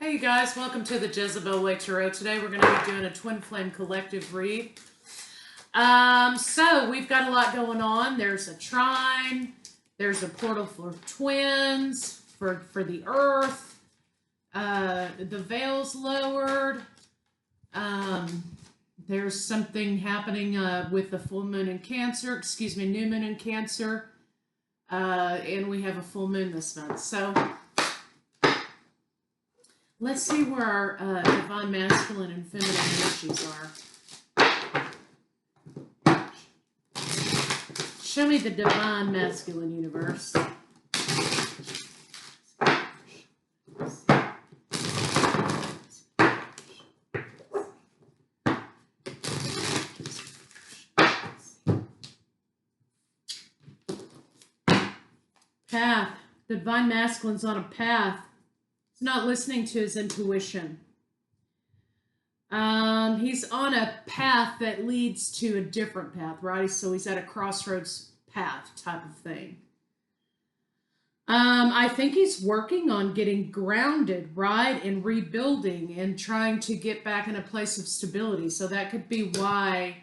Hey you guys, welcome to the Jezebel Way Tarot. Today we're going to be doing a twin flame collective read. So we've got a lot going on. There's a trine, there's a portal for twins, for the earth, the veil's lowered, there's something happening with the full moon in Cancer, new moon in Cancer, and we have a full moon this month. So let's see where our divine masculine and feminine energies are. Show me the divine masculine universe. Path. The divine masculine's on a path. Not listening to his intuition. He's on a path that leads to a different path, right? So he's at a crossroads path type of thing. I think he's working on getting grounded, right? And rebuilding and trying to get back in a place of stability. So that could be why,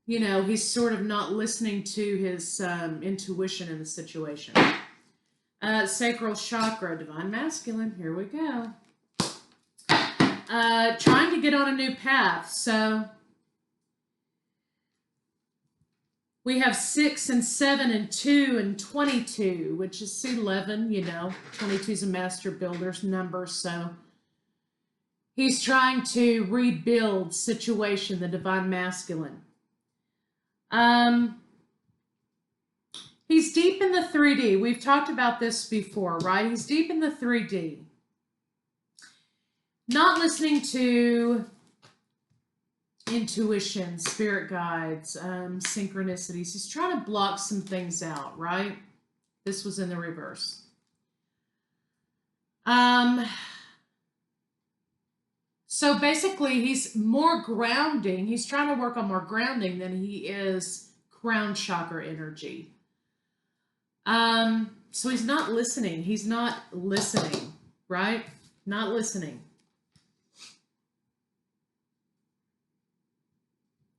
you know, he's sort of not listening to his intuition in the situation. Sacral chakra, divine masculine, here we go. Trying to get on a new path. So we have 6 and 7 and 2 and 22, which is 11, you know, 22 is a master builder's number. So he's trying to rebuild situation, the divine masculine. He's deep in the 3D. We've talked about this before, right? He's deep in the 3D. Not listening to intuition, spirit guides, synchronicities. He's trying to block some things out, right? This was in the reverse. So basically, he's more grounding. He's trying to work on more grounding than he is crown chakra energy. So he's not listening. He's not listening, right? Not listening.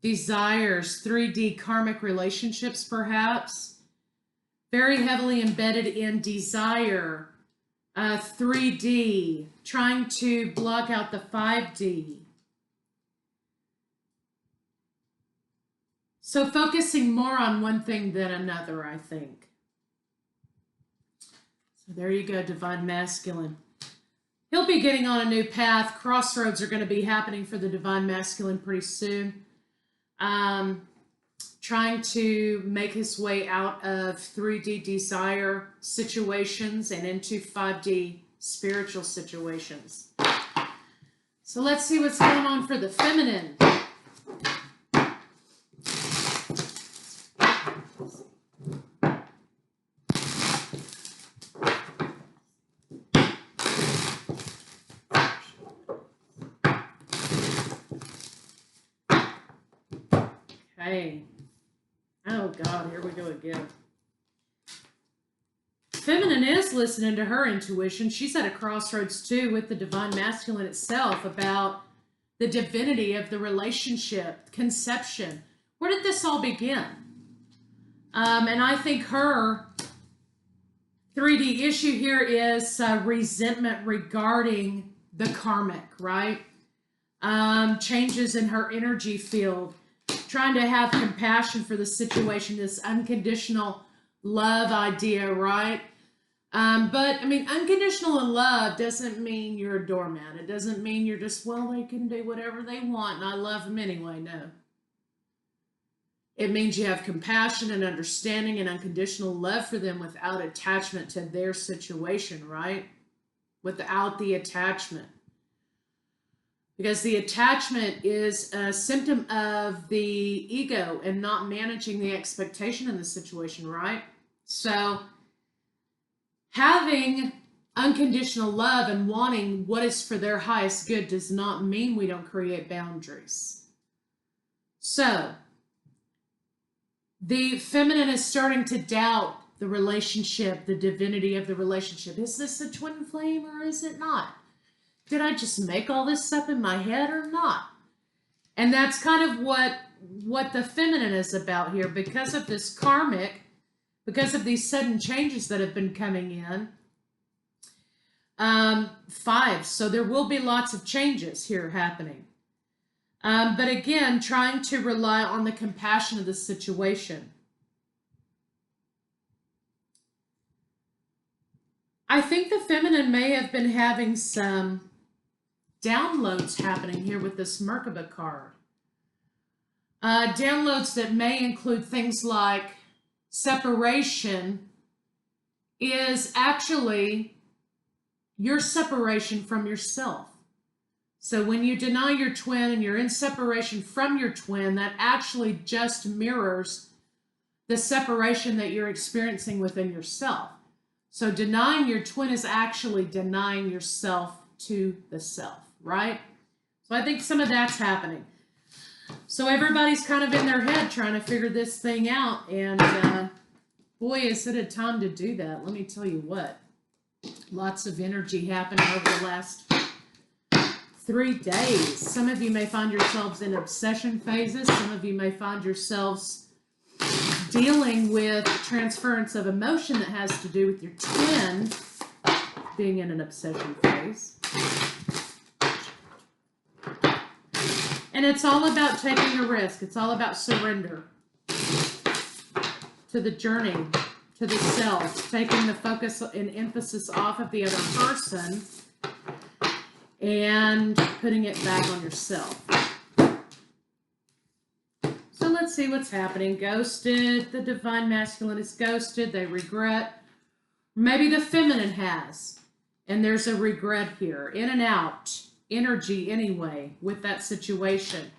Desires, 3D karmic relationships, perhaps. Very heavily embedded in desire. 3D, trying to block out the 5D. So focusing more on one thing than another, I think. There you go, divine masculine. He'll be getting on a new path. Crossroads are going to be happening for the divine masculine pretty soon. Trying to make his way out of 3D desire situations and into 5D spiritual situations. So let's see what's going on for the feminine. Okay. Oh God, here we go again. Feminine is listening to her intuition. She's at a crossroads too with the divine masculine itself about the divinity of the relationship, conception. Where did this all begin? And I think her 3D issue here is resentment regarding the karmic, right? Changes in her energy field. Trying to have compassion for the situation, this unconditional love idea, right? But, I mean, unconditional love doesn't mean you're a doormat. It doesn't mean you're just, well, they can do whatever they want and I love them anyway. No. It means you have compassion and understanding and unconditional love for them without attachment to their situation, right? Without the attachment. Because the attachment is a symptom of the ego and not managing the expectation in the situation, right? So having unconditional love and wanting what is for their highest good does not mean we don't create boundaries. So the feminine is starting to doubt the relationship, the divinity of the relationship. Is this a twin flame or is it not? did I just make all this up in my head or not? And that's kind of what the feminine is about here. Because of this karmic, because of these sudden changes that have been coming in. 5. So there will be lots of changes here happening. But again, trying to rely on the compassion of the situation. I think the feminine may have been having some downloads happening here with this Merkaba card. Downloads that may include things like separation is actually your separation from yourself. So when you deny your twin and you're in separation from your twin, that actually just mirrors the separation that you're experiencing within yourself. So denying your twin is actually denying yourself to the self, right? So I think some of that's happening. So everybody's kind of in their head trying to figure this thing out. And boy, is it a time to do that. Let me tell you what. Lots of energy happening over the last 3 days. Some of you may find yourselves in obsession phases. Some of you may find yourselves dealing with transference of emotion that has to do with your twin being in an obsession phase. And it's all about taking a risk. It's all about surrender to the journey, to the self, taking the focus and emphasis off of the other person and putting it back on yourself. So let's see what's happening. Ghosted. The divine masculine is ghosted. They regret. Maybe the feminine has. And there's a regret here. In and out. Energy anyway with that situation.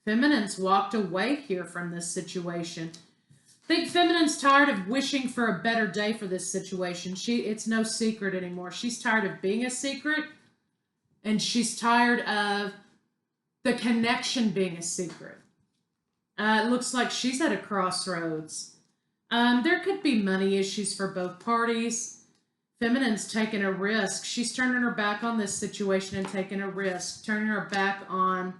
Feminine's walked away here from this situation. I think feminine's tired of wishing for a better day for this situation. It's no secret anymore. She's tired of being a secret. And she's tired of the connection being a secret. It looks like she's at a crossroads. There could be money issues for both parties. Feminine's taking a risk. She's turning her back on this situation and taking a risk. Turning her back on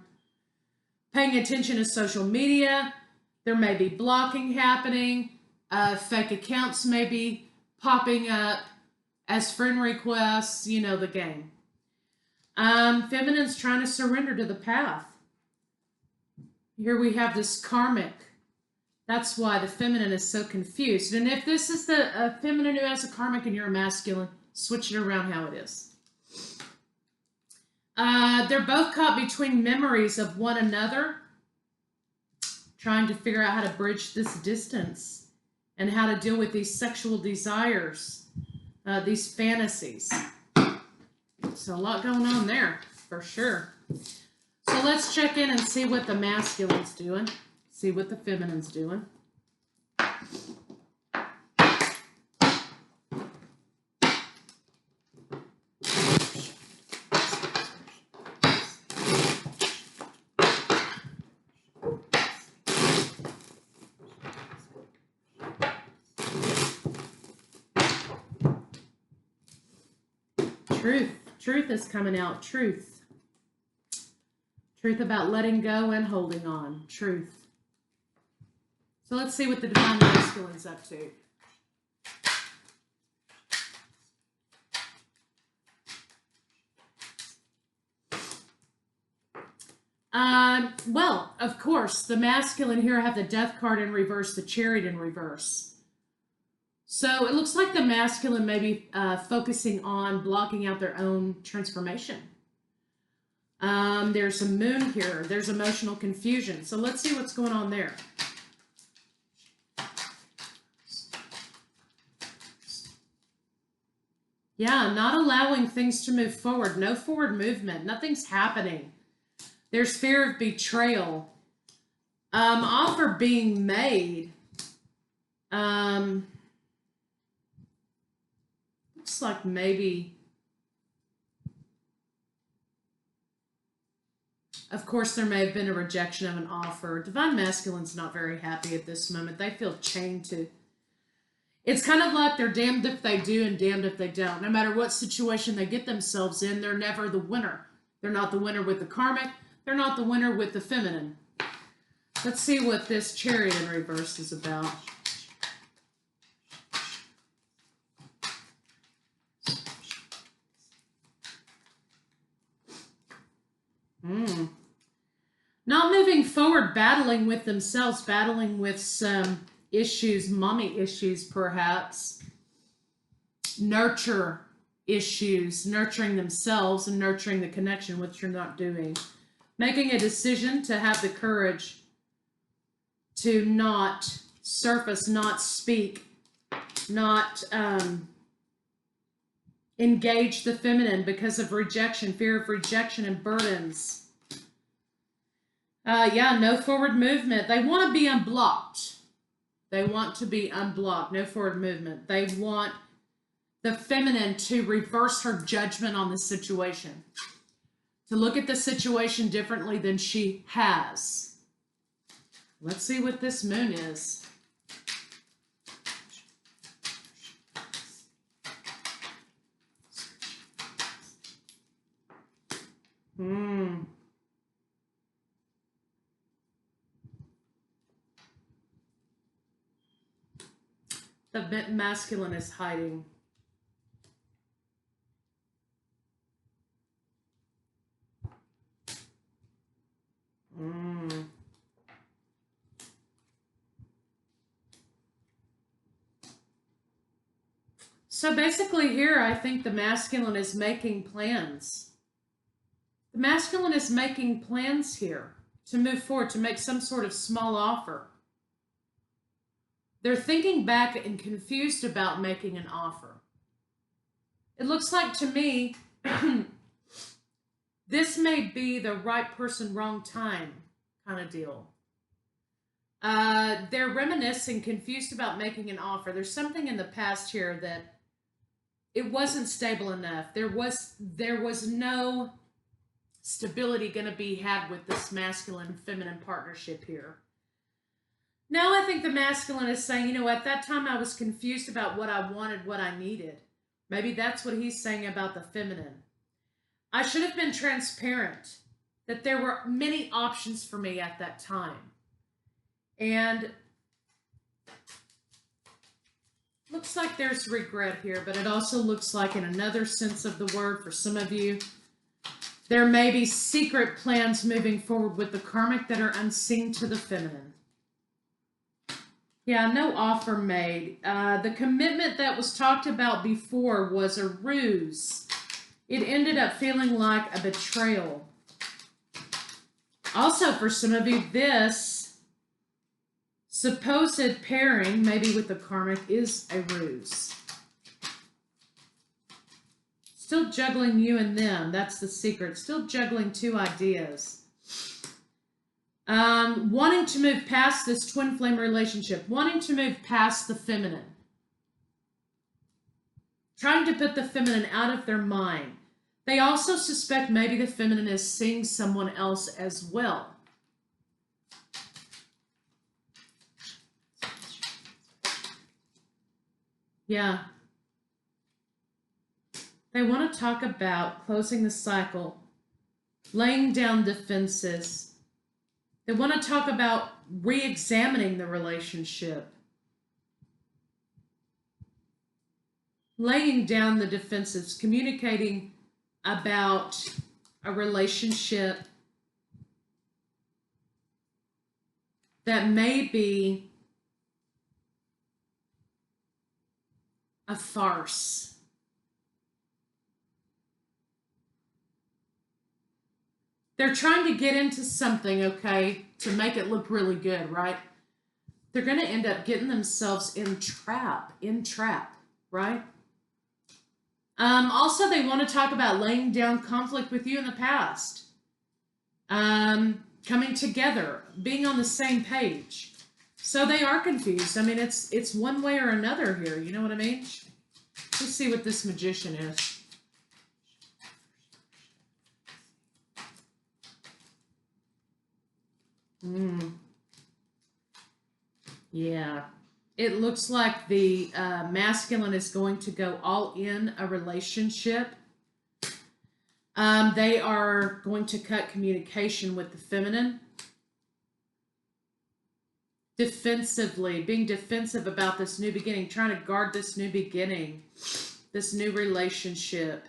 paying attention to social media. There may be blocking happening. Fake accounts may be popping up as friend requests. You know the game. Feminine's trying to surrender to the path. Here we have this karmic. That's why the feminine is so confused. And if this is the feminine who has a karmic and you're a masculine, switch it around how it is. They're both caught between memories of one another, trying to figure out how to bridge this distance and how to deal with these sexual desires, these fantasies. So a lot going on there, for sure. So let's check in and see what the masculine's doing. See what the feminine's doing. Truth. Truth is coming out. Truth. Truth about letting go and holding on. Truth. So let's see what the divine masculine's up to. Well, of course, the masculine here have the death card in reverse, the chariot in reverse. So it looks like the masculine may be focusing on blocking out their own transformation. There's a moon here. There's emotional confusion. So let's see what's going on there. Yeah, not allowing things to move forward. No forward movement. Nothing's happening. There's fear of betrayal. Offer being made. Looks like maybe... Of course, there may have been a rejection of an offer. Divine Masculine's not very happy at this moment. They feel chained to It's kind of like they're damned if they do and damned if they don't. No matter what situation they get themselves in, they're never the winner. They're not the winner with the karmic. They're not the winner with the feminine. Let's see what this Chariot in reverse is about. Not moving forward, battling with themselves, battling with some issues, mommy issues perhaps, nurture issues, nurturing themselves and nurturing the connection, which you're not doing. Making a decision to have the courage to not surface, not speak, not engage the feminine because of rejection, fear of rejection and burdens. Yeah, no forward movement. They want to be unblocked. They want to be unblocked. No forward movement. They want the feminine to reverse her judgment on the situation, to look at the situation differently than she has. Let's see what this moon is. The masculine is hiding. So basically here, I think the masculine is making plans. The masculine is making plans here to move forward, to make some sort of small offer. They're thinking back and confused about making an offer. It looks like to me, this may be the right person, wrong time kind of deal. They're reminiscing, confused about making an offer. There's something in the past here that it wasn't stable enough. There was no stability going to be had with this masculine feminine partnership here. Now I think the masculine is saying, you know, at that time I was confused about what I wanted, what I needed. Maybe that's what he's saying about the feminine. I should have been transparent that there were many options for me at that time. And looks like there's regret here, but it also looks like, in another sense of the word, for some of you, there may be secret plans moving forward with the karmic that are unseen to the feminine. Yeah, no offer made. The commitment that was talked about before was a ruse. It ended up feeling like a betrayal. Also, for some of you, this supposed pairing, maybe with the karmic, is a ruse. Still juggling you and them. That's the secret. Still juggling two ideas. Wanting to move past this twin flame relationship. Wanting to move past the feminine. Trying to put the feminine out of their mind. They also suspect maybe the feminine is seeing someone else as well. Yeah. They want to talk about closing the cycle, laying down defenses. They want to talk about re-examining the relationship, laying down the defenses, communicating about a relationship that may be a farce. They're trying to get into something, okay, to make it look really good, right? They're going to end up getting themselves in trap, right? Also, they want to talk about laying down conflict with you in the past. Coming together, being on the same page. So they are confused. I mean, it's one way or another here. You know what I mean? Let's see what this Magician is. Yeah. It looks like the masculine is going to go all in a relationship. They are going to cut communication with the feminine. Defensively, being defensive about this new beginning, trying to guard this new beginning, this new relationship,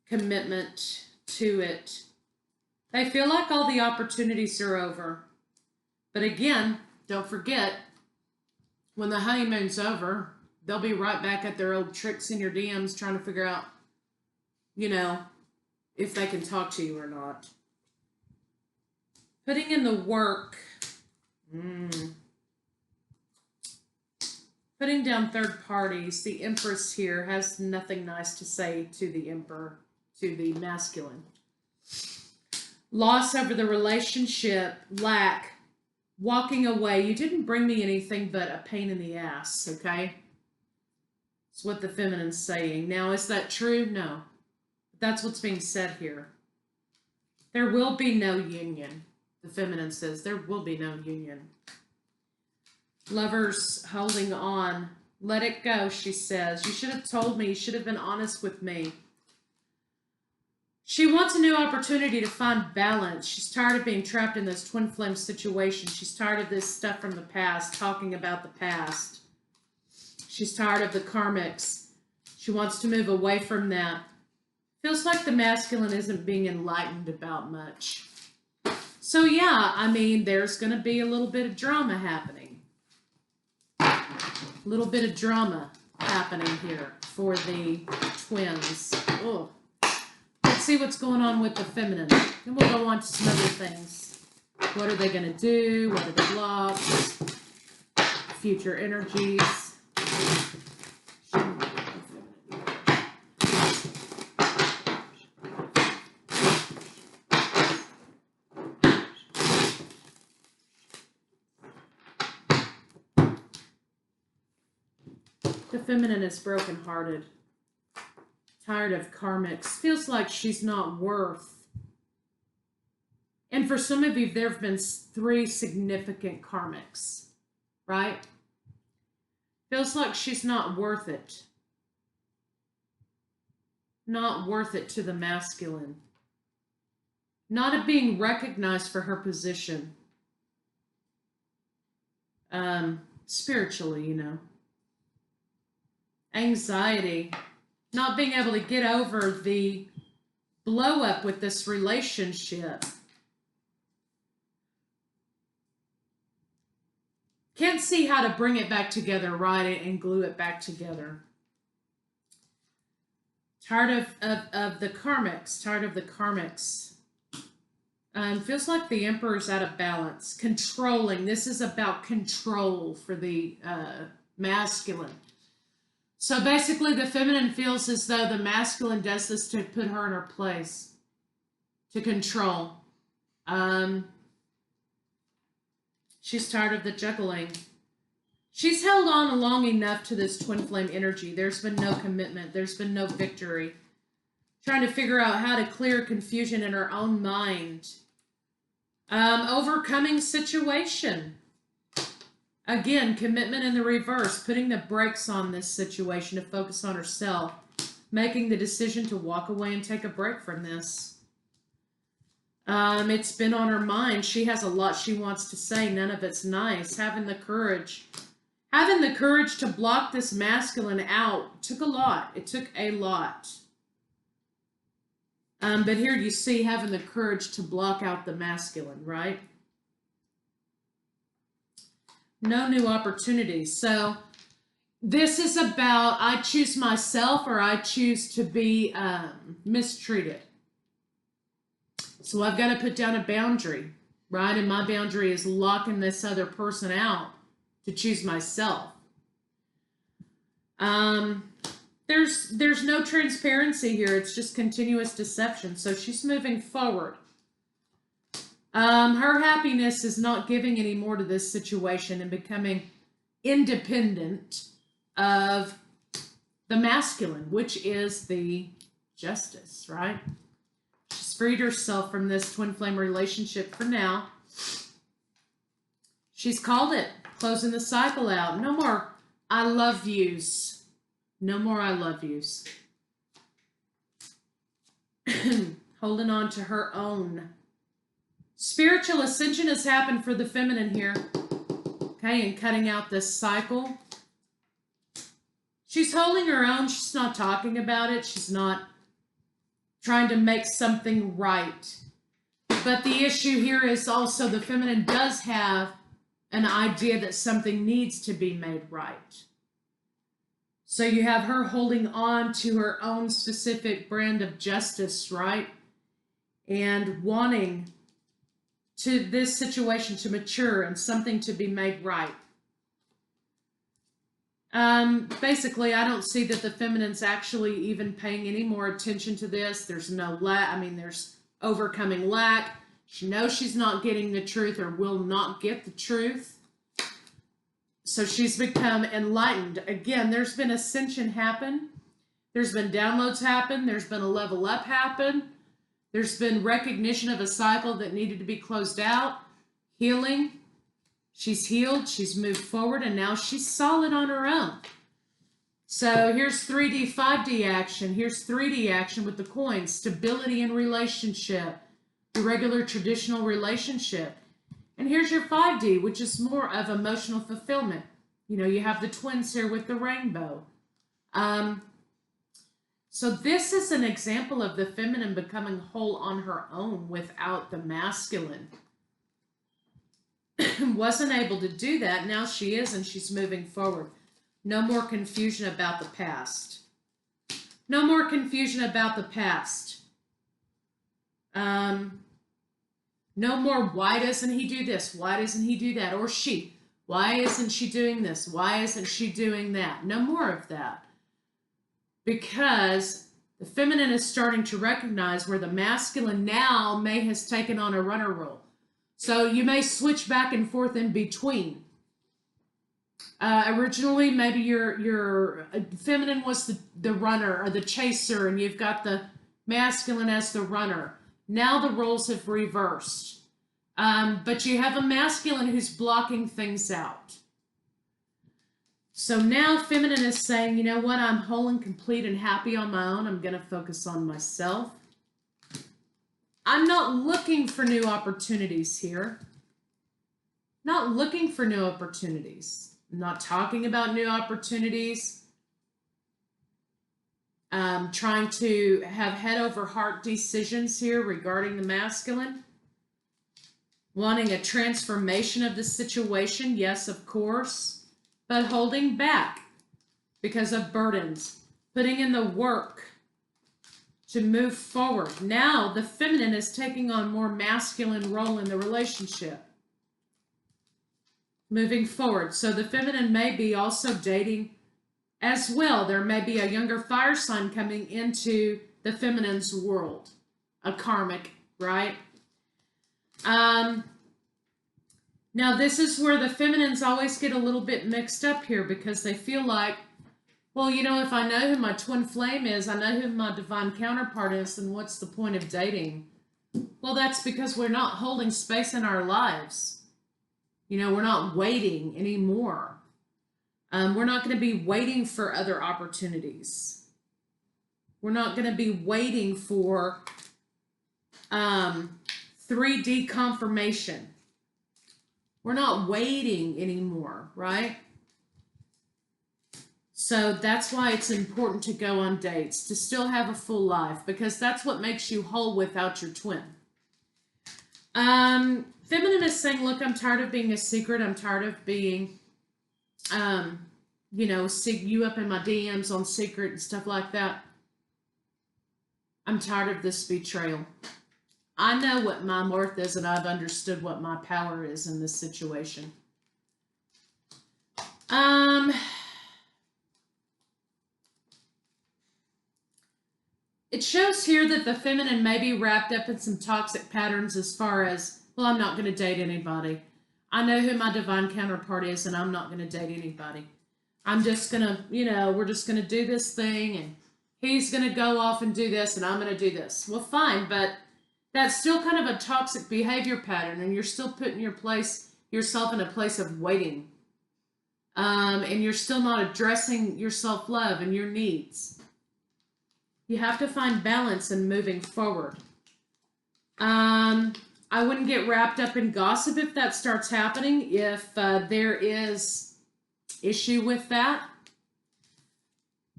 commitment to it. They feel like all the opportunities are over. But again, don't forget, when the honeymoon's over, they'll be right back at their old tricks in your DMs trying to figure out, you know, if they can talk to you or not. Putting in the work. Putting down third parties. The Empress here has nothing nice to say to the Emperor, to the masculine. Loss over the relationship. Lack. Walking away. You didn't bring me anything but a pain in the ass, okay? It's what the feminine's saying. Now, is that true? No. That's what's being said here. There will be no union. The feminine says there will be no union. Lovers holding on. Let it go, she says. You should have told me. You should have been honest with me. She wants a new opportunity to find balance. She's tired of being trapped in this twin flame situation. She's tired of this stuff from the past, talking about the past. She's tired of the karmics. She wants to move away from that. Feels like the masculine isn't being enlightened about much. So yeah, I mean, there's going to be a little bit of drama happening. A little bit of drama happening here for the twins. Oh. Let's see what's going on with the feminine. Then we'll go on to some other things. What are they going to do? What are the blocks? Future energies. The feminine is brokenhearted. Tired of karmics. Feels like she's not worth. And for some of you, there have been 3 significant karmics, right? Feels like she's not worth it. Not worth it to the masculine. Not being recognized for her position. Spiritually, you know. Anxiety. Not being able to get over the blow up with this relationship. Can't see how to bring it back together, right, and glue it back together. Tired of the karmics. Tired of the karmics. Feels like the Emperor's out of balance. Controlling. This is about control for the masculine. So basically, the feminine feels as though the masculine does this to put her in her place, to control. She's tired of the juggling. She's held on long enough to this twin flame energy. There's been no commitment. There's been no victory. Trying to figure out how to clear confusion in her own mind. Overcoming situation. Again, commitment in the reverse, putting the brakes on this situation to focus on herself, making the decision to walk away and take a break from this. It's been on her mind. She has a lot she wants to say. None of it's nice. Having the courage to block this masculine out took a lot. It took a lot. But here you see having the courage to block out the masculine, right? No new opportunities. So this is about I choose myself or I choose to be mistreated. So I've got to put down a boundary, right? And my boundary is locking this other person out to choose myself. There's no transparency here. It's just continuous deception. So she's moving forward. Her happiness is not giving any more to this situation and becoming independent of the masculine, which is the justice, right? She's freed herself from this twin flame relationship for now. She's called it. Closing the cycle out. No more I love yous. No more I love yous. Holding on to her own. Spiritual ascension has happened for the feminine here. Okay, and cutting out this cycle. She's holding her own. She's not talking about it. She's not trying to make something right. But the issue here is also the feminine does have an idea that something needs to be made right. So you have her holding on to her own specific brand of justice, right? And wanting to this situation to mature and something to be made right. Basically, I don't see that the feminine's actually even paying any more attention to this. There's no there's overcoming lack. She knows she's not getting the truth or will not get the truth. So she's become enlightened. Again, there's been ascension happen. There's been downloads happen. There's been a level up happen. There's been recognition of a cycle that needed to be closed out. Healing. She's healed. She's moved forward. And now she's solid on her own. So here's 3D, 5D action. Here's 3D action with the coins. Stability in relationship. The regular traditional relationship. And here's your 5D, which is more of emotional fulfillment. You know, you have the twins here with the rainbow. So this is an example of the feminine becoming whole on her own without the masculine. Wasn't able to do that. Now she is, and she's moving forward. No more confusion about the past. No more confusion about the past. No more, why doesn't he do this? Why doesn't he do that? Or she. Why isn't she doing this? Why isn't she doing that? No more of that. Because the feminine is starting to recognize where the masculine now has taken on a runner role. So you may switch back and forth in between. Originally, maybe your feminine was the runner or the chaser, and you've got the masculine as the runner. Now the roles have reversed. But you have a masculine who's blocking things out. So now feminine is saying, you know what, I'm whole and complete and happy on my own. I'm going to focus on myself. I'm not looking for new opportunities here. Not looking for new opportunities. I'm not talking about new opportunities. Trying to have head over heart decisions here regarding the masculine. Wanting a transformation of the situation, yes, of course, but holding back because of burdens. Putting in the work to move forward. Now the feminine is taking on more masculine role in the relationship. Moving forward. So the feminine may be also dating as well. There may be a younger fire sign coming into the feminine's world. A karmic, right? Now this is where the feminines always get a little bit mixed up here because they feel like, well, you know, if I know who my twin flame is, I know who my divine counterpart is, then what's the point of dating? Well, that's because we're not holding space in our lives. You know, we're not waiting anymore. We're not going to be waiting for other opportunities. We're not going to be waiting for 3D confirmation. We're not waiting anymore, right? So that's why it's important to go on dates, to still have a full life, because that's what makes you whole without your twin. Feminine is saying, look, I'm tired of being a secret. I'm tired of being, you know, you up in my DMs on secret and stuff like that. I'm tired of this betrayal. I know what my worth is, and I've understood what my power is in this situation. It shows here that the feminine may be wrapped up in some toxic patterns as far as, well, I'm not going to date anybody. I know who my divine counterpart is, and I'm not going to date anybody. I'm just going to, you know, we're just going to do this thing, and he's going to go off and do this, and I'm going to do this. Well, fine, but that's still kind of a toxic behavior pattern, and you're still put in your place yourself in a place of waiting. And you're still not addressing your self-love and your needs. You have to find balance in moving forward. I wouldn't get wrapped up in gossip if that starts happening. If there is issue with that,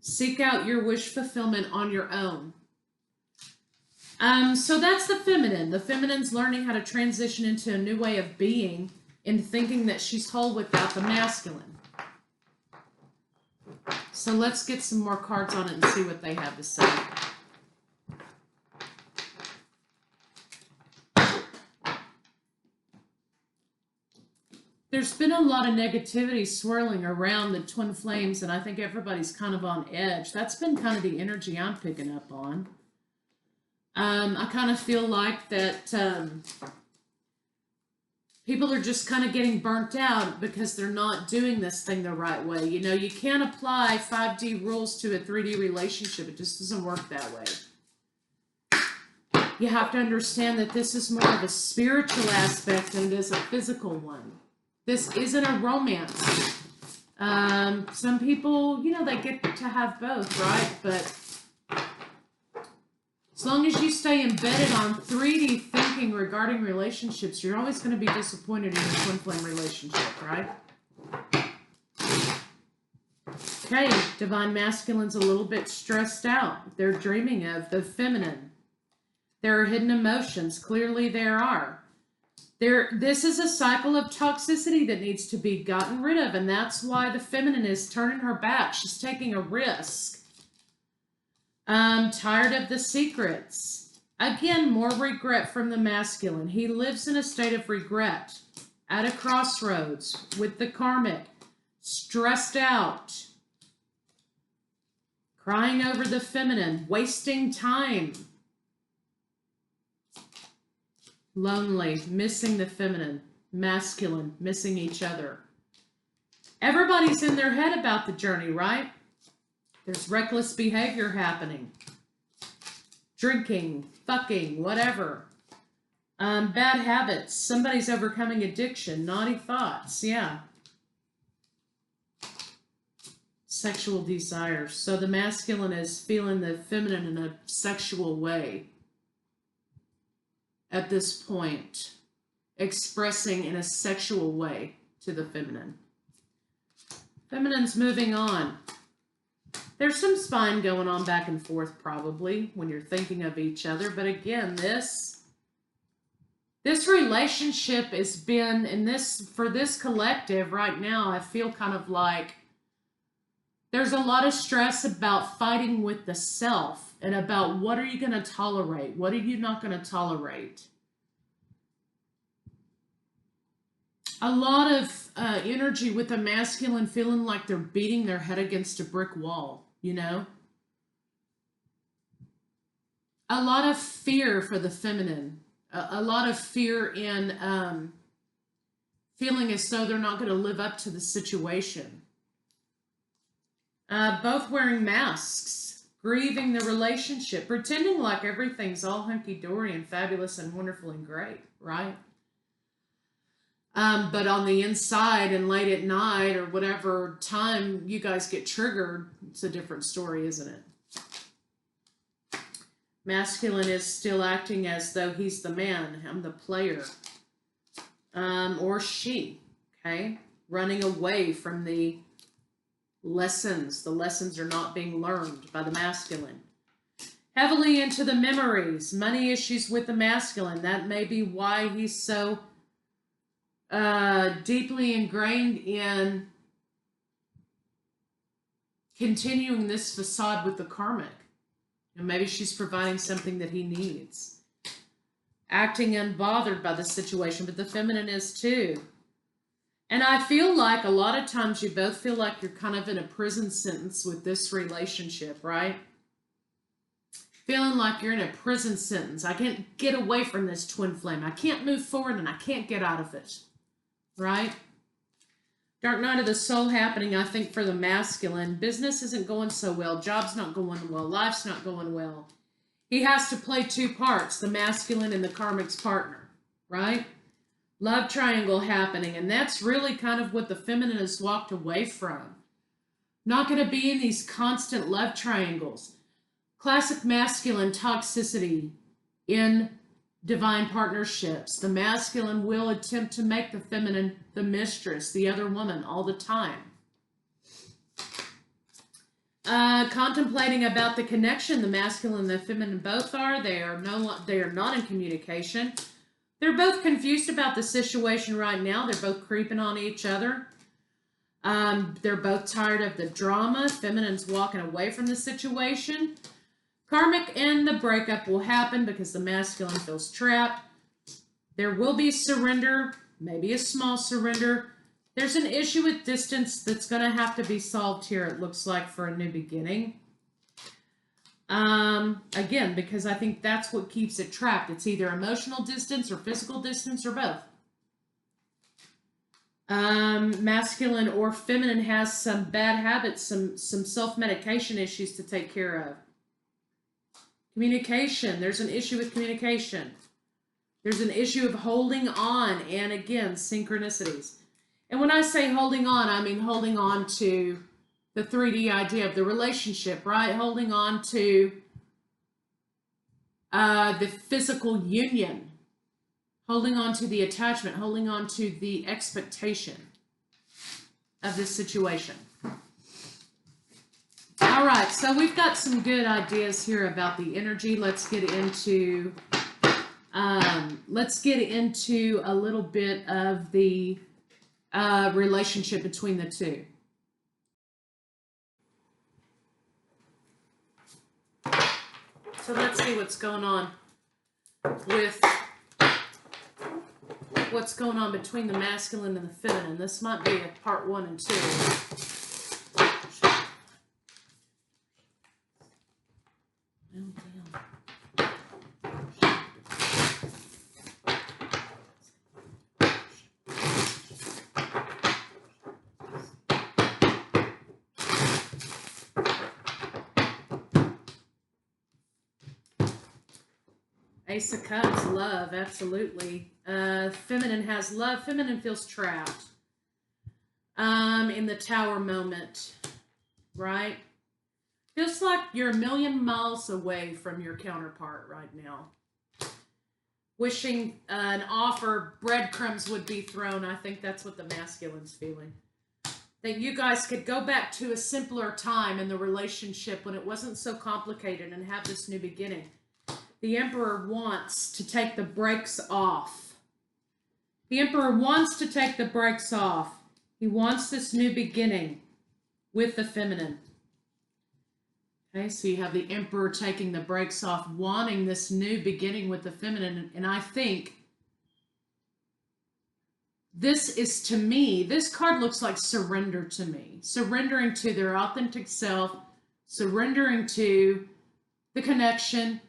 seek out your wish fulfillment on your own. So that's the feminine. The feminine's learning how to transition into a new way of being and thinking that she's whole without the masculine. So let's get some more cards on it and see what they have to say. There's been a lot of negativity swirling around the twin flames, and I think everybody's kind of on edge. That's been kind of the energy I'm picking up on. I kind of feel like that people are just kind of getting burnt out because they're not doing this thing the right way. You know, you can't apply 5D rules to a 3D relationship. It just doesn't work that way. You have to understand that this is more of a spiritual aspect than it is a physical one. This isn't a romance. Some people, you know, they get to have both, right? But as long as you stay embedded on 3D thinking regarding relationships, you're always going to be disappointed in your twin flame relationship, right? Okay, divine masculine's a little bit stressed out. They're dreaming of the feminine. There are hidden emotions. Clearly there are. This is a cycle of toxicity that needs to be gotten rid of, and that's why the feminine is turning her back. She's taking a risk. Tired of the secrets. Again, more regret from the masculine. He lives in a state of regret, at a crossroads with the karmic, stressed out, crying over the feminine, wasting time, lonely, missing the feminine, masculine, missing each other. Everybody's in their head about the journey, right? There's reckless behavior happening. Drinking, fucking, whatever. Bad habits. Somebody's overcoming addiction. Naughty thoughts. Yeah. Sexual desires. So the masculine is feeling the feminine in a sexual way. At this point. Expressing in a sexual way to the feminine. Feminine's moving on. There's some spine going on back and forth probably when you're thinking of each other. But again, this relationship has been, for this collective right now, I feel kind of like there's a lot of stress about fighting with the self and about what are you going to tolerate? What are you not going to tolerate? A lot of energy with the masculine feeling like they're beating their head against a brick wall, you know? A lot of fear for the feminine. A lot of fear in feeling as though they're not going to live up to the situation. Both wearing masks, grieving the relationship, pretending like everything's all hunky-dory and fabulous and wonderful and great, right? But on the inside and late at night or whatever time you guys get triggered, it's a different story, isn't it? Masculine is still acting as though he's the man. I'm the player. Or she, okay? Running away from the lessons. The lessons are not being learned by the masculine. Heavily into the memories. Money issues with the masculine. That may be why he's so deeply ingrained in continuing this facade with the karmic. And maybe she's providing something that he needs. Acting unbothered by the situation, but the feminine is too. And I feel like a lot of times you both feel like you're kind of in a prison sentence with this relationship, right? Feeling like you're in a prison sentence. I can't get away from this twin flame. I can't move forward and I can't get out of it. Right? Dark night of the soul happening, I think, for the masculine. Business isn't going so well. Job's not going well. Life's not going well. He has to play two parts, the masculine and the karmic's partner. Right? Love triangle happening, and that's really kind of what the feminine has walked away from. Not going to be in these constant love triangles. Classic masculine toxicity in divine partnerships. The masculine will attempt to make the feminine the mistress, the other woman, all the time. Contemplating about the connection, the masculine and the feminine both are. They are not in communication. They're both confused about the situation right now. They're both creeping on each other. They're both tired of the drama. Feminine's walking away from the situation. Karmic and the breakup will happen because the masculine feels trapped. There will be surrender, maybe a small surrender. There's an issue with distance that's going to have to be solved here, it looks like, for a new beginning. Again, because I think that's what keeps it trapped. It's either emotional distance or physical distance or both. Masculine or feminine has some bad habits, some self-medication issues to take care of. Communication. There's an issue with communication. There's an issue of holding on, and again, synchronicities. And when I say holding on, I mean holding on to the 3D idea of the relationship, right? Holding on to the physical union. Holding on to the attachment. Holding on to the expectation of this situation. All right, so we've got some good ideas here about the energy. Let's get into a little bit of the relationship between the two. So let's see what's going on between the masculine and the feminine. This might be a part 1 and 2. Ace of Cups, love, absolutely. Feminine has love. Feminine feels trapped in the Tower moment, right? Feels like you're a million miles away from your counterpart right now. Wishing an offer, breadcrumbs would be thrown. I think that's what the masculine's feeling. That you guys could go back to a simpler time in the relationship when it wasn't so complicated and have this new beginning. The Emperor wants to take the brakes off. The Emperor wants to take the brakes off. He wants this new beginning with the feminine. Okay, so you have the Emperor taking the brakes off, wanting this new beginning with the feminine. And I think this is, to me, this card looks like surrender to me. Surrendering to their authentic self, surrendering to the connection,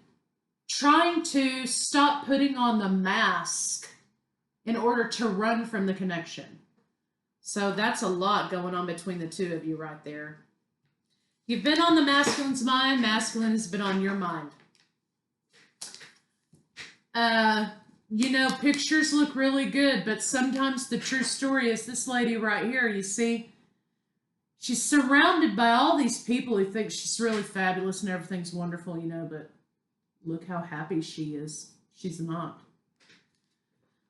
trying to stop putting on the mask in order to run from the connection. So that's a lot going on between the two of you right there. You've been on the masculine's mind. Masculine has been on your mind. You know, pictures look really good, but sometimes the true story is this lady right here. You see, she's surrounded by all these people who think she's really fabulous and everything's wonderful, you know, but look how happy she is. She's not.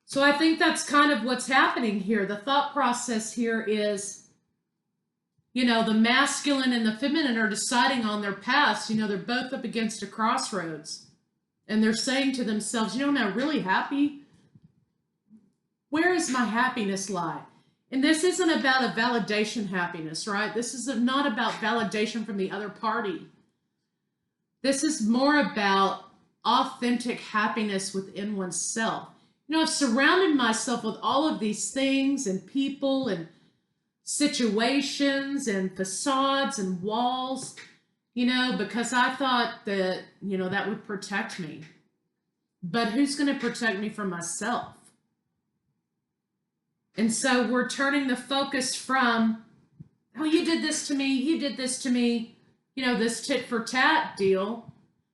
So I think that's kind of what's happening here. The thought process here is, you know, the masculine and the feminine are deciding on their paths. You know, they're both up against a crossroads. And they're saying to themselves, you know, am I really happy? Where does my happiness lie? And this isn't about a validation happiness, right? This is not about validation from the other party. This is more about authentic happiness within oneself. You know, I've surrounded myself with all of these things and people and situations and facades and walls, you know, because I thought that, you know, that would protect me. But who's going to protect me from myself? And so we're turning the focus from, oh, you did this to me, you did this to me, you know, this tit for tat deal,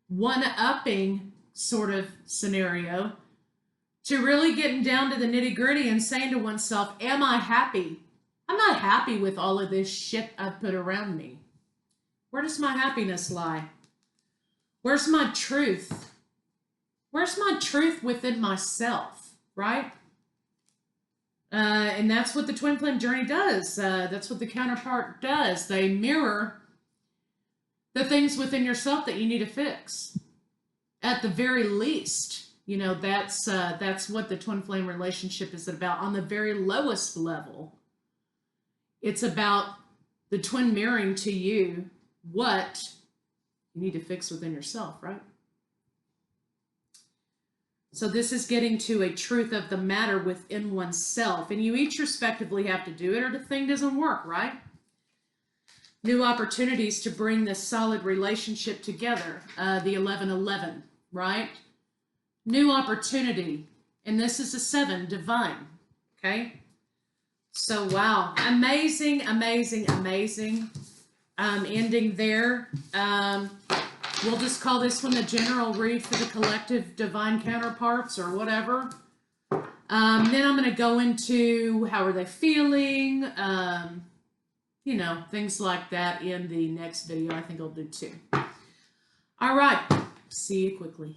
one-upping sort of scenario, to really getting down to the nitty gritty and saying to oneself, am I happy? I'm not happy with all of this shit I've put around me. Where does my happiness lie? Where's my truth? Where's my truth within myself, right? And that's what the twin flame journey does. That's what the counterpart does. They mirror the things within yourself that you need to fix. At the very least, you know, that's what the twin flame relationship is about. On the very lowest level, it's about the twin mirroring to you what you need to fix within yourself, right? So this is getting to a truth of the matter within oneself, and you each respectively have to do it or the thing doesn't work, right? New opportunities to bring this solid relationship together, the 1111, right? New opportunity, and this is a 7, divine, okay? So wow, amazing, amazing, amazing. Ending there. We'll just call this one the general read for the collective divine counterparts or whatever. Then I'm going to go into how are they feeling, you know, things like that in the next video. I think I'll do 2. All right. See you quickly.